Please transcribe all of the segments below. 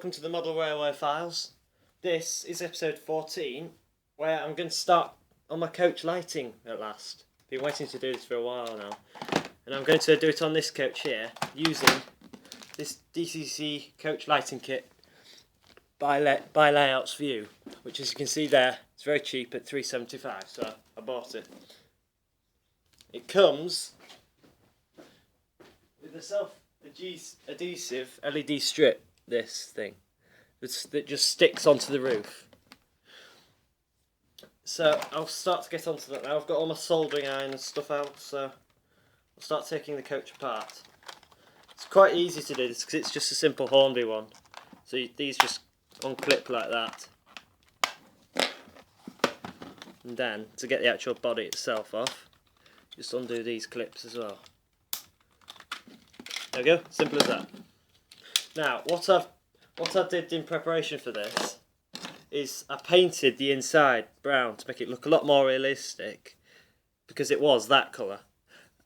welcome to the Model Railway Files. This is episode 14, where I'm going to start on my coach lighting at last. Been waiting to do this for a while now, and I'm going to do it on this coach here, using this Dcc Coach Lighting Kit by Layouts View, which, as you can see there, it's very cheap at $3.75, so I bought it. It comes with a self-adhesive LED strip, this thing, that just sticks onto the roof. So I'll start to get onto that now. I've got all my soldering iron and stuff out, so I'll start taking the coach apart. It's quite easy to do this because it's just a simple Hornby one. So these just unclip like that. And then, to get the actual body itself off, just undo these clips as well. There we go, simple as that. Now, what I did in preparation for this is I painted the inside brown to make it look a lot more realistic, because it was that colour.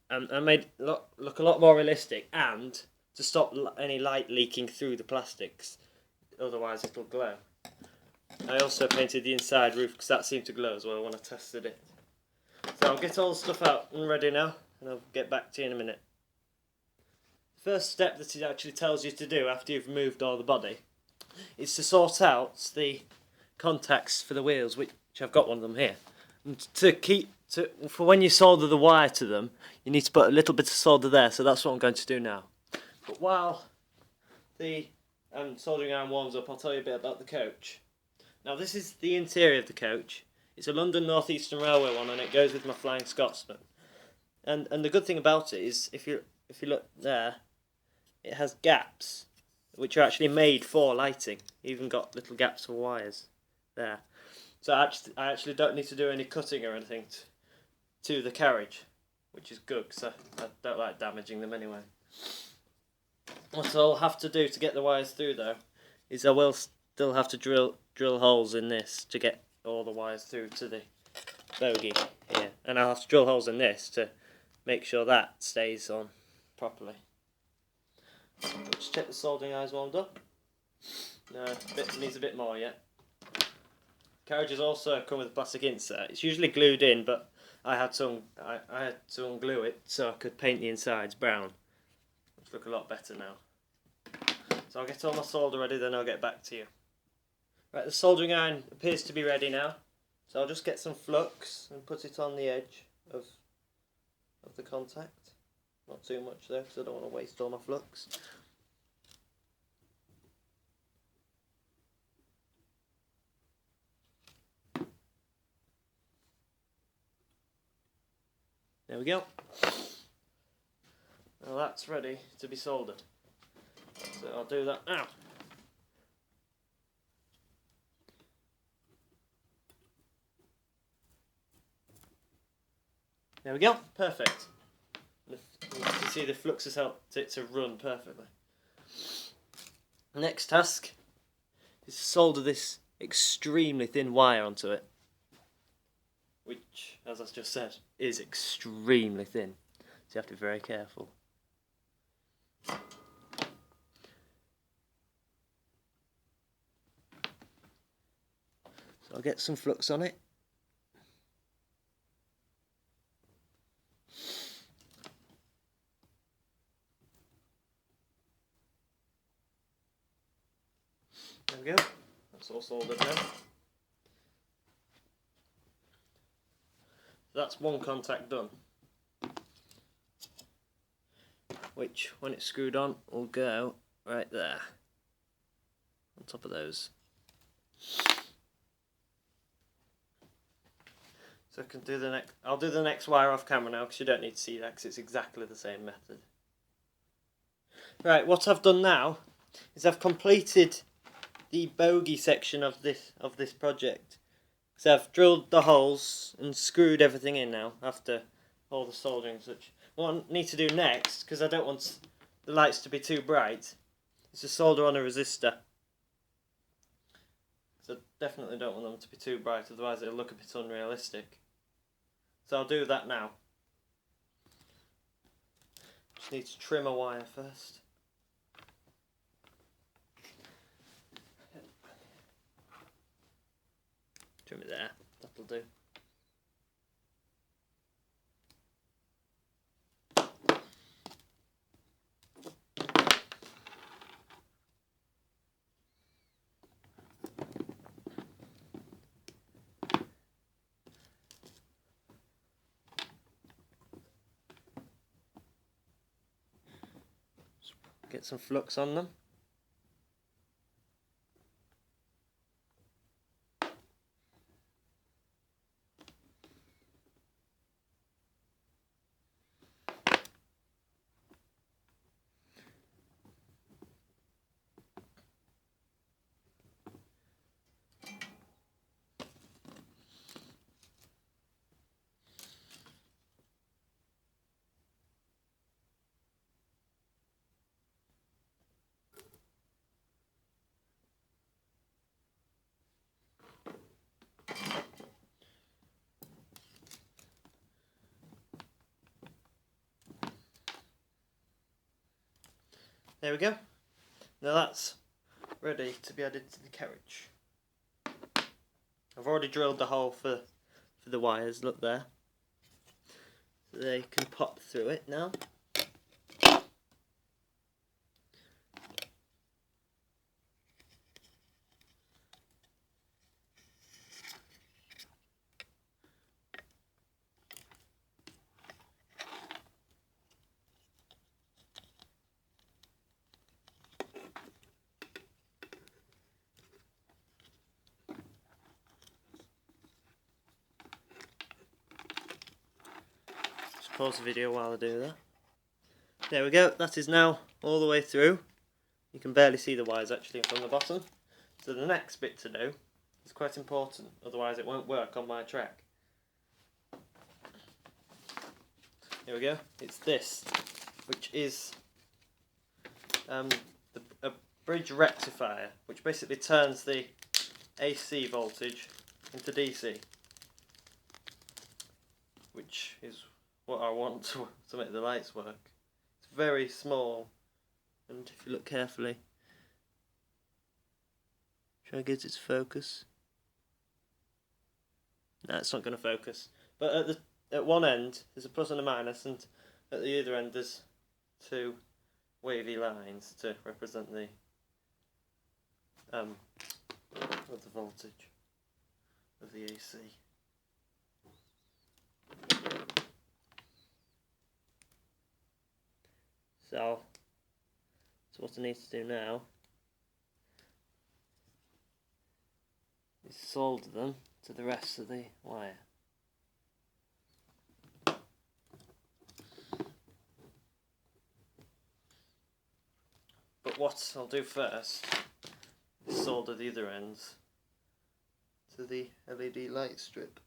And I made it look a lot more realistic, and to stop any light leaking through the plastics, otherwise it'll glow. I also painted the inside roof because that seemed to glow as well when I tested it. So I'll get all the stuff out and ready now, and I'll get back to you in a minute. The first step that it actually tells you to do after you've removed all the body is to sort out the contacts for the wheels, which I've got one of them here. And for when you solder the wire to them, you need to put a little bit of solder there, so that's what I'm going to do now. But while the soldering iron warms up, I'll tell you a bit about the coach. Now, this is the interior of the coach. It's a London North Eastern Railway one, and it goes with my Flying Scotsman. And the good thing about it is, if you look there, it has gaps which are actually made for lighting. Even got little gaps for wires there. So I actually don't need to do any cutting or anything to the carriage, which is good because I don't like damaging them anyway. What I'll have to do to get the wires through, though, is I will still have to drill holes in this to get all the wires through to the bogie here, and I'll have to drill holes in this to make sure that stays on properly. Just check the soldering iron's warmed up. No, needs a bit more yet. Carriages also come with a plastic insert. It's usually glued in, but I had to unglue it so I could paint the insides brown, which look a lot better now. So I'll get all my solder ready, then I'll get back to you. Right, the soldering iron appears to be ready now, so I'll just get some flux and put it on the edge of the contact. Not too much though, because I don't want to waste all my flux. There we go. Now that's ready to be soldered. So I'll do that now. There we go, perfect. You can see the flux has helped it to run perfectly. Next task is to solder this extremely thin wire onto it, which, as I just said, is extremely thin, so you have to be very careful. So I'll get some flux on it. There we go, that's all soldered now. That's one contact done, which, when it's screwed on, will go right there, on top of those. So I can do the next. I'll do the next wire off camera now, because you don't need to see that, because it's exactly the same method. Right, what I've done now is I've completed the bogie section of this project. So I've drilled the holes and screwed everything in now after all the soldering and such. What I need to do next, because I don't want the lights to be too bright, is to solder on a resistor. So I definitely don't want them to be too bright, otherwise it'll look a bit unrealistic. So I'll do that now. Just need to trim a wire first. Trim it there, that'll do. Get some flux on them. There we go. Now that's ready to be added to the carriage. I've already drilled the hole for the wires, look there. So they can pop through it now. Pause the video while I do that. There we go, that is now all the way through. You can barely see the wires actually from the bottom. So the next bit to do is quite important, otherwise it won't work on my track. Here we go, it's this, which is a Bridge Rectifier, which basically turns the AC voltage into DC, which is what I want to make the lights work. It's very small, and if you look carefully, try and get its focus. No, it's not going to focus. But at one end there's a plus and a minus, and at the other end there's two wavy lines to represent the voltage of the AC. So what I need to do now is solder them to the rest of the wire. But what I'll do first is solder the other ends to the LED light strip,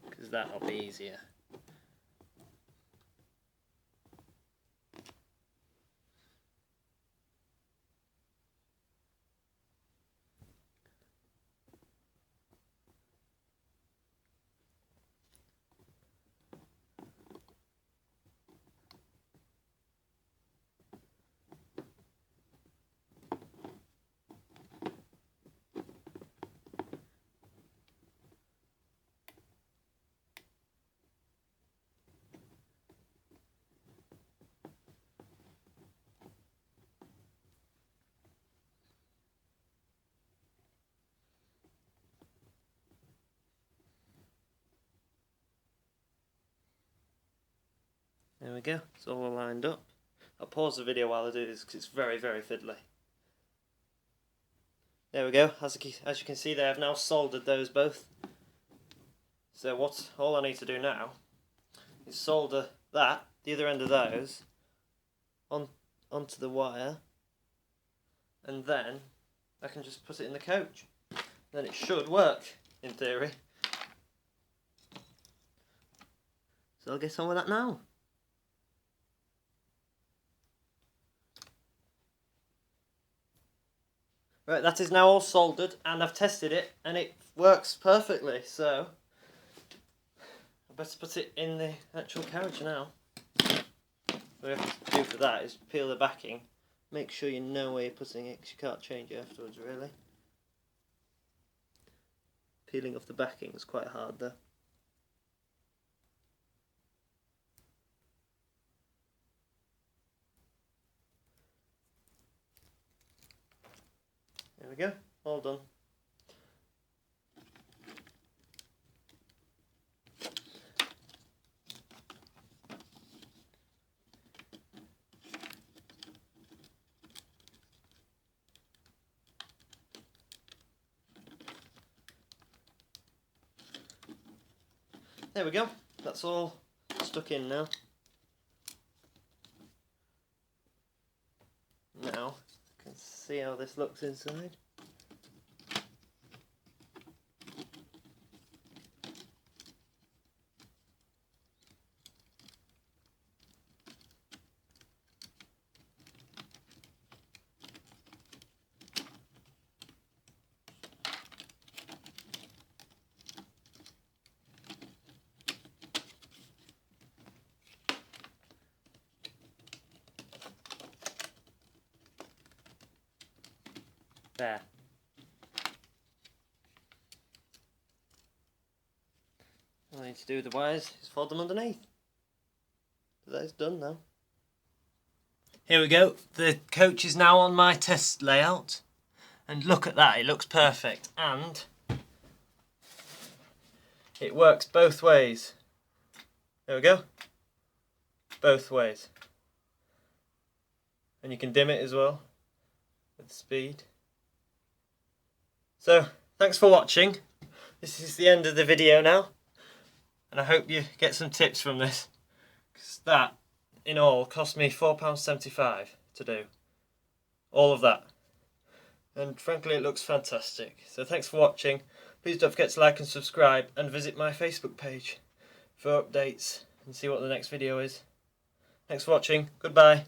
because that'll be easier. There we go, it's all lined up. I'll pause the video while I do this because it's very, very fiddly. There we go, as you can see there, I've now soldered those both. So all I need to do now is solder the other end of those, onto the wire, and then I can just put it in the coach. Then it should work, in theory. So I'll get on with that now. Right, that is now all soldered, and I've tested it, and it works perfectly, so I better put it in the actual carriage now. What we have to do for that is peel the backing, make sure you know where you're putting it, because you can't change it afterwards, really. peeling off the backing is quite hard though. There we go, all done. There we go, that's all stuck in now. Now, you can see how this looks inside. There. All I need to do with the wires is fold them underneath. So that is done now. Here we go. The coach is now on my test layout. And look at that, it looks perfect. And it works both ways. There we go. Both ways. And you can dim it as well with speed. So, thanks for watching. This is the end of the video now. And I hope you get some tips from this. Because that, in all, cost me £4.75 to do. All of that. And frankly, it looks fantastic. So thanks for watching. Please don't forget to like and subscribe. And visit my Facebook page for updates. And see what the next video is. Thanks for watching. Goodbye.